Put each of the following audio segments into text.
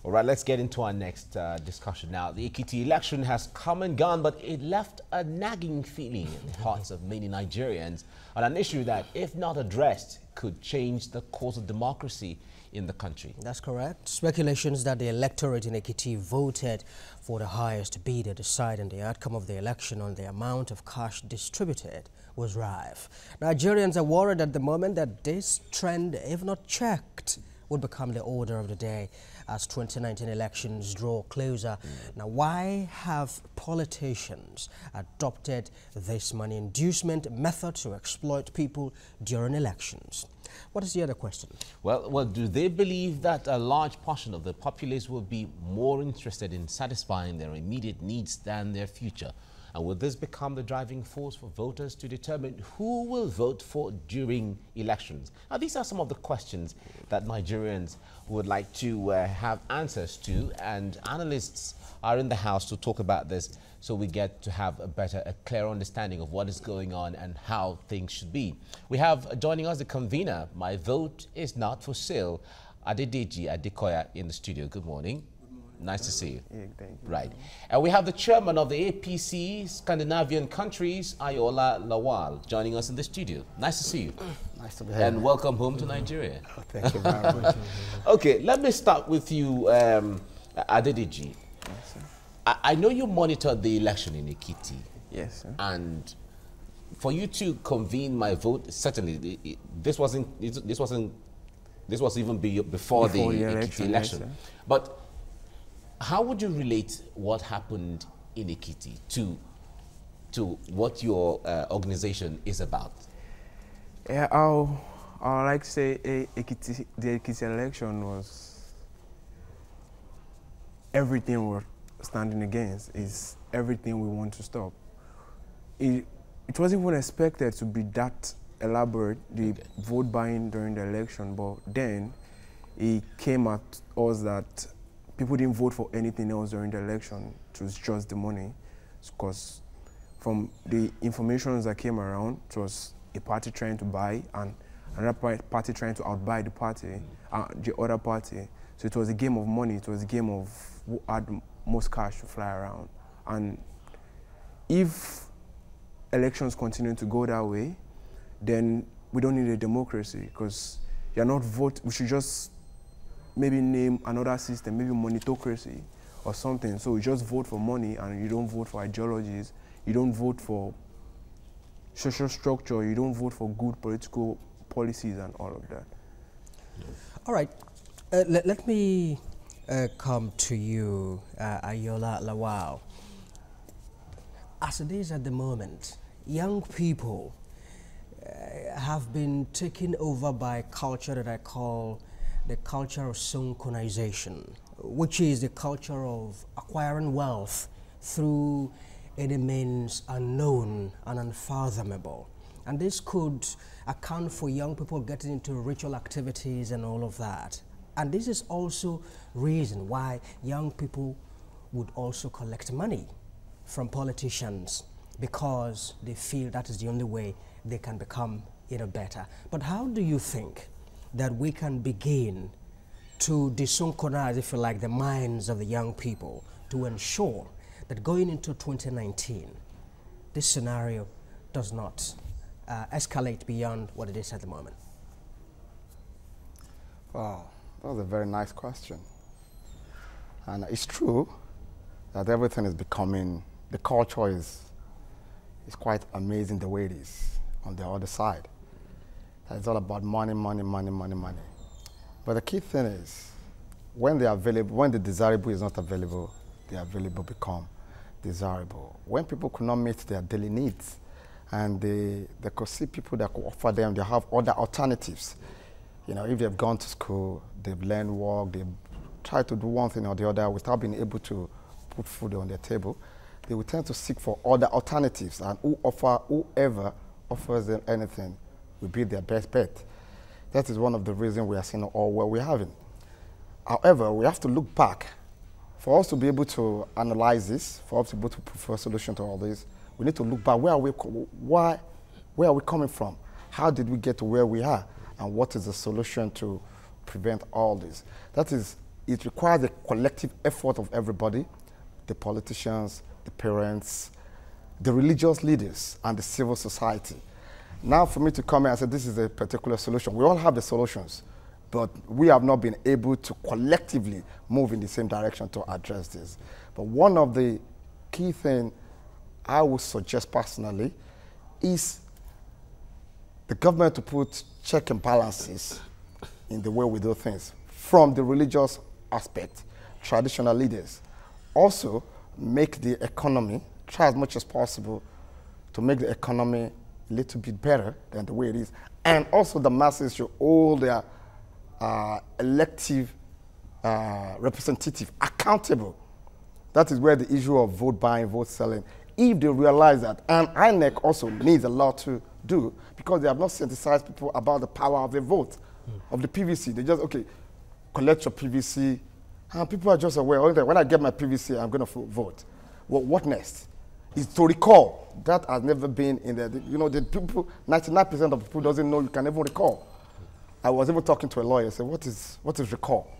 All right, let's get into our next discussion now. The Ekiti election has come and gone, but it left a nagging feeling in the hearts of many Nigerians on an issue that, if not addressed, could change the course of democracy in the country. That's correct. Speculations that the electorate in Ekiti voted for the highest bidder deciding the outcome of the election on the amount of cash distributed was rife. Nigerians are worried at the moment that this trend, if not checked, would become the order of the day as 2019 elections draw closer. Now, why have politicians adopted this money inducement method to exploit people during elections? What is the other question? Well, do they believe that a large portion of the populace will be more interested in satisfying their immediate needs than their future? And will this become the driving force for voters to determine who will vote for during elections? Now, these are some of the questions that Nigerians would like to have answers to, and analysts are in the house to talk about this so we get to have a clear understanding of what is going on and how things should be. We have joining us the convener, My Vote Is Not For Sale, Adedeji Adekoya, in the studio. Good morning. Nice to see you. Yeah, thank you. Right. And we have the chairman of the APC Scandinavian countries, Ayola Lawal, joining us in the studio. Nice to see you. Nice to be here. And welcome home to Nigeria. Oh, thank you very much. Okay, let me start with you, Adedeji. Yes, sir. I know you monitored the election in Ekiti. Yes, sir. And for you to convene My Vote, certainly this was even before the Ekiti election. Yes, but how would you relate what happened in Ekiti to what your organization is about? Yeah, I like to say the Ekiti election was everything we're standing against, is everything we want to stop. It wasn't even expected to be that elaborate, the vote buying during the election, but then it came at us that people didn't vote for anything else during the election. It was just the money. Because from the information that came around, it was a party trying to buy and another party trying to outbuy the other party. So it was a game of money. It was a game of who had most cash to fly around. And if elections continue to go that way, then we don't need a democracy, because you're not voting. We should just maybe name another system, maybe monetocracy or something. So you just vote for money and you don't vote for ideologies, you don't vote for social structure, you don't vote for good political policies and all of that. All right, let me come to you, Ayola Lawal. As it is at the moment, young people have been taken over by a culture that I call the culture of synchronization, which is the culture of acquiring wealth through any means unknown and unfathomable. And this could account for young people getting into ritual activities and all of that. And this is also reason why young people would also collect money from politicians, because they feel that is the only way they can become better. But how do you think that we can begin to desynchronize, if you like, the minds of the young people to ensure that going into 2019, this scenario does not escalate beyond what it is at the moment? Wow, that was a very nice question. And it's true that everything is becoming, the culture is quite amazing the way it is on the other side. It's all about money, money, money, money, money. But the key thing is, when they are available, when the desirable is not available, the available become desirable. When people could not meet their daily needs, and they could see people that could offer them, they have other alternatives. You know, if they've gone to school, they've learned work, they've tried to do one thing or the other without being able to put food on their table, they will tend to seek for other alternatives, and whoever offers them anything will be their best bet. That is one of the reasons we are seeing all what we're having. However, we have to look back. For us to be able to analyze this, for us to be able to put a solution to all this, we need to look back. Where are we coming from? How did we get to where we are? And what is the solution to prevent all this? That is it requires a collective effort of everybody, the politicians, the parents, the religious leaders, and the civil society. Now for me to come here and say this is a particular solution, we all have the solutions, but we have not been able to collectively move in the same direction to address this. But one of the key things I would suggest personally is the government to put check and balances in the way we do things from the religious aspect, traditional leaders. Also, make the economy, try as much as possible to make the economy a little bit better than the way it is. And also the masses should hold their elective representative accountable. That is where the issue of vote buying, vote selling, if they realize that, and INEC also needs a lot to do because they have not sensitized people about the power of the vote, of the PVC. They just, okay, collect your PVC, and people are just aware, okay, when I get my PVC, I'm going to vote. Well, what next? Is to recall. That has never been in there. You know, the people, 99% of people doesn't know you can even recall. I was even talking to a lawyer, said, what is recall?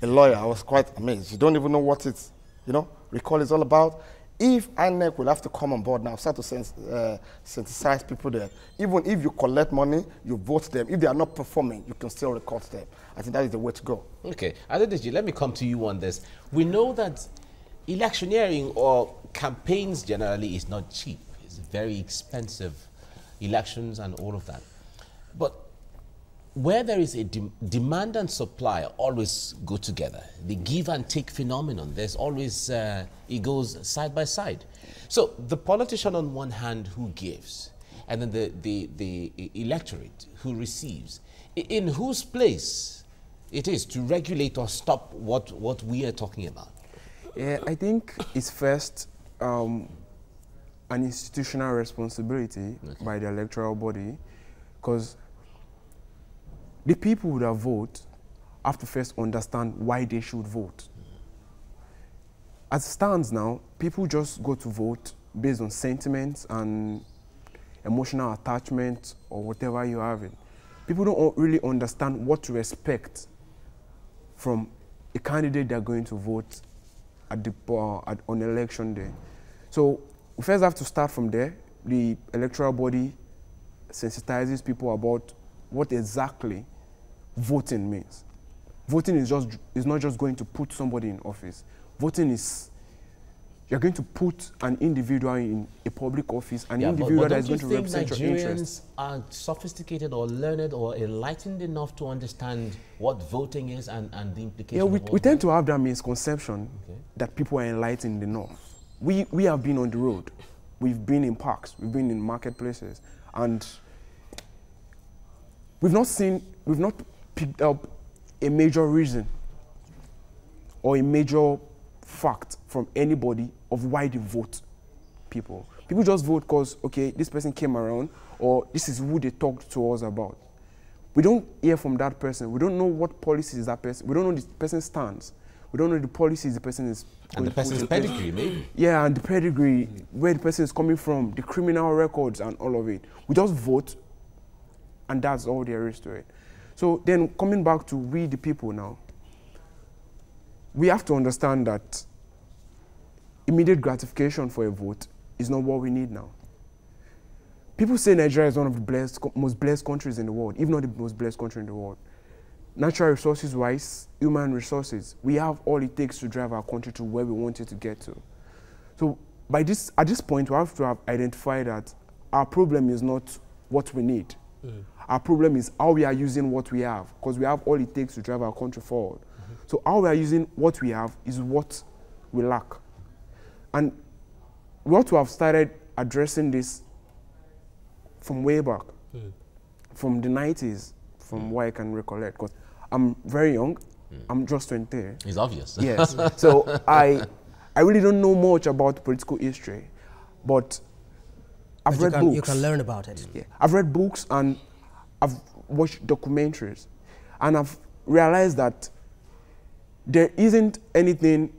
A lawyer, I was quite amazed. You don't even know what it's, recall is all about. If INEC will have to come on board now, start to sensitize people there. Even if you collect money, you vote them. If they are not performing, you can still record them. I think that is the way to go. Okay. Adedeji, let me come to you on this. We know that electioneering or campaigns generally is not cheap. It's very expensive, elections and all of that. But where there is a demand and supply always go together. The give and take phenomenon, there's always, it goes side by side. So the politician on one hand who gives, and then the electorate who receives, in whose place it is to regulate or stop what we are talking about? Yeah, I think it's first an institutional responsibility by the electoral body, because the people that vote have to first understand why they should vote. As it stands now, people just go to vote based on sentiments and emotional attachment or whatever you're having. People don't really understand what to expect from a candidate they're going to vote on election day. So we first have to start from there. The electoral body sensitizes people about what exactly voting means. Voting is not just going to put somebody in office. Voting is, you're going to put an individual in a public office, an individual that is going to represent your interests. Are sophisticated or learned or enlightened enough to understand what voting is and the implications? Yeah, we tend to have that misconception that people are enlightened enough. We have been on the road. We've been in parks. We've been in marketplaces. And we've not picked up a major reason or a major fact from anybody of why they vote people. People just vote because, okay, this person came around or this is who they talked to us about. We don't hear from that person. We don't know what policies that person, we don't know the person's stance. We don't know the policies the person is and the person's pedigree, maybe. Yeah, and the pedigree, where the person is coming from, the criminal records and all of it. We just vote and that's all there is to it. So then coming back to we the people now, we have to understand that immediate gratification for a vote is not what we need now. People say Nigeria is one of the most blessed countries in the world, if not the most blessed country in the world. Natural resources-wise, human resources, we have all it takes to drive our country to where we want it to get to. So at this point, we have to have identified that our problem is not what we need. Our problem is how we are using what we have, because we have all it takes to drive our country forward. So how we are using what we have is what we lack. And we ought to have started addressing this from way back, from the 90s, from what I can recollect, because I'm very young, I'm just 23. It's obvious. Yes, so I really don't know much about political history, but I've read books. You can learn about it. Yeah. I've read books and I've watched documentaries, and I've realized that there isn't anything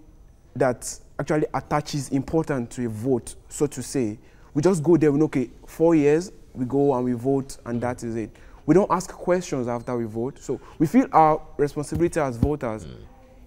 that actually attaches importance to a vote, so to say. We just go there, we know, okay, 4 years, we go and we vote, and that is it. We don't ask questions after we vote, so we feel our responsibility as voters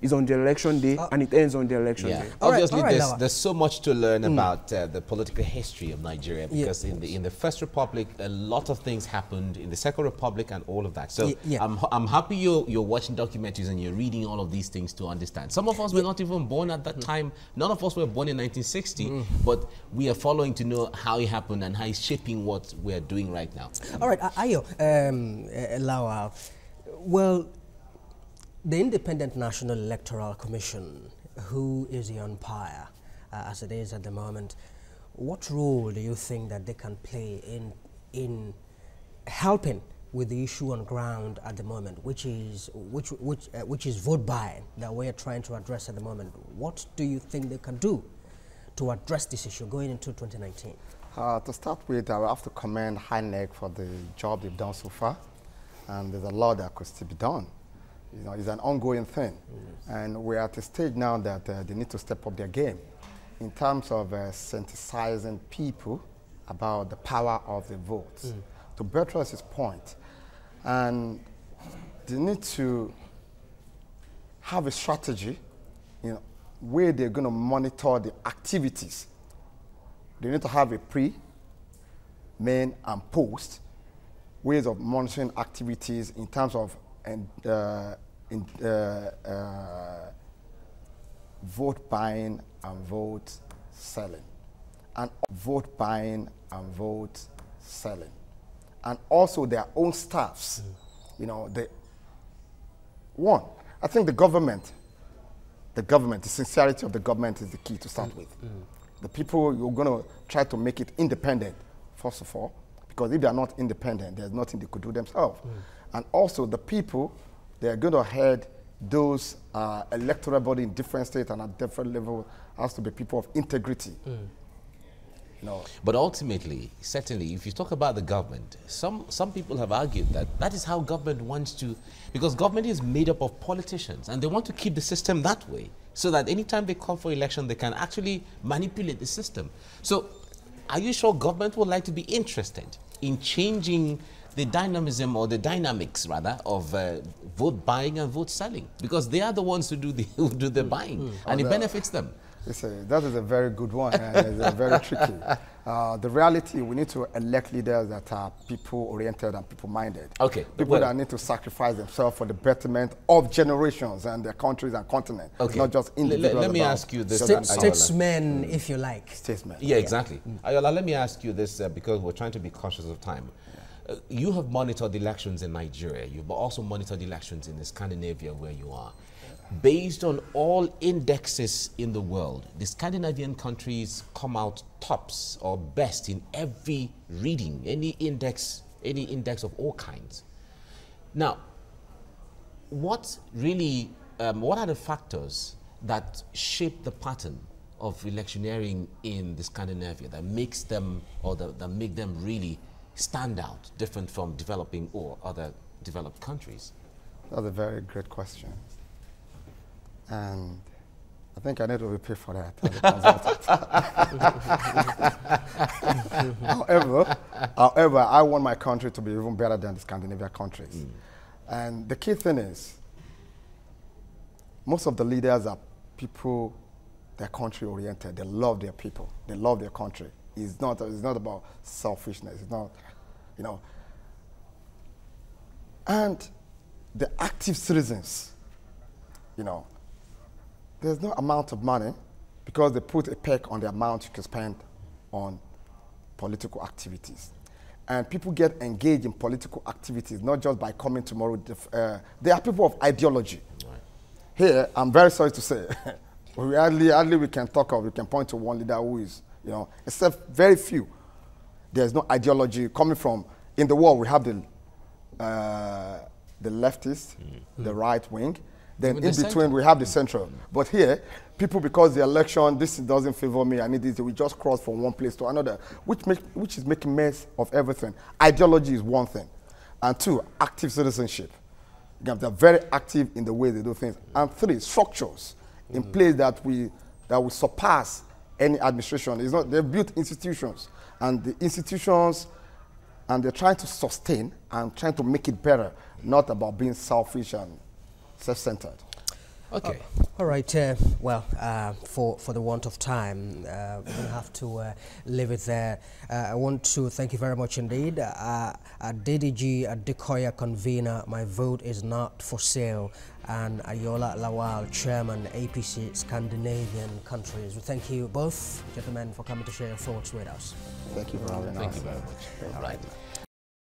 is on the election day and it ends on the election day. Obviously, all right, there's so much to learn about the political history of Nigeria, because in the First Republic, a lot of things happened, in the Second Republic and all of that. So I'm happy you're watching documentaries and you're reading all of these things to understand. Some of us were not even born at that time. None of us were born in 1960, but we are following to know how it happened and how it's shaping what we're doing right now. All right, Ayo, Lawal, well, the Independent National Electoral Commission, who is the umpire as it is at the moment, what role do you think that they can play in helping with the issue on ground at the moment, which is vote buying that we're trying to address at the moment? What do you think they can do to address this issue going into 2019? To start with, I will have to commend HINEC for the job they've done so far, and there's a lot that could still be done. You know, it's an ongoing thing, and we're at a stage now that they need to step up their game in terms of sensitizing people about the power of the vote. To buttress his point, and they need to have a strategy, you know, where they're going to monitor the activities. They need to have a pre, main, and post ways of monitoring activities in terms of vote buying and vote selling, and vote buying and vote selling, and also their own staffs. You know, I think the government, the sincerity of the government is the key to start with. The people, you're going to try to make it independent, first of all, because if they are not independent, there's nothing they could do themselves. And also the people, they're going to head those electoral body in different states and at different levels has to be people of integrity. No. But ultimately, certainly, if you talk about the government, some people have argued that that is how government wants to, because government is made up of politicians and they want to keep the system that way so that anytime they come for election, they can actually manipulate the system. So are you sure government would like to be interested in changing the dynamism or the dynamics rather of vote buying and vote selling? Because they are the ones who do the buying and it benefits them. That is a very good one, and it's very tricky. The reality, we need to elect leaders that are people-oriented and people-minded. Okay. People that need to sacrifice themselves for the betterment of generations and their countries and continents. Okay. Not just individuals. Let me ask you this. Statesmen, if you like. Statesmen. Yeah, exactly. Ayola, let me ask you this because we're trying to be cautious of time. You have monitored elections in Nigeria. You've also monitored elections in Scandinavia where you are. Based on all indexes in the world, the Scandinavian countries come out tops or best in every reading, any index of all kinds. Now, what are the factors that shape the pattern of electioneering in the Scandinavia that makes them, or that make them really stand out, different from developing or other developed countries? That's a very great question. And I think I need to repeat for that as a consultant. However, I want my country to be even better than the Scandinavian countries. And the key thing is, most of the leaders are people, they're country oriented. They love their people. They love their country. It's not about selfishness. It's not, you know. And the active citizens, you know, there's no amount of money because they put a peg on the amount you can spend on political activities. And people get engaged in political activities, not just by coming tomorrow. They are people of ideology. Right. Here, I'm very sorry to say, hardly we can point to one leader who is, you know, except very few. There's no ideology coming from, in the world we have the leftist, the right wing, then in between we have the central. But here, people, because the election, this doesn't favor me, I need this, we just cross from one place to another, which is making mess of everything. Ideology is one thing. And two, active citizenship. They're very active in the way they do things. And three, structures in place that will surpass any administration. It's not, they've built institutions, and the institutions, and they're trying to sustain and trying to make it better, not about being selfish and self-centered. Okay. All right. Well, for the want of time, we're gonna have to leave it there. I want to thank you very much indeed. DDG Adekoya, convener, My Vote Is Not For Sale, and Ayola Lawal, chairman, APC Scandinavian countries. We thank you both, gentlemen, for coming to share your thoughts with us. Thank you for having us. Thank you very much. All right.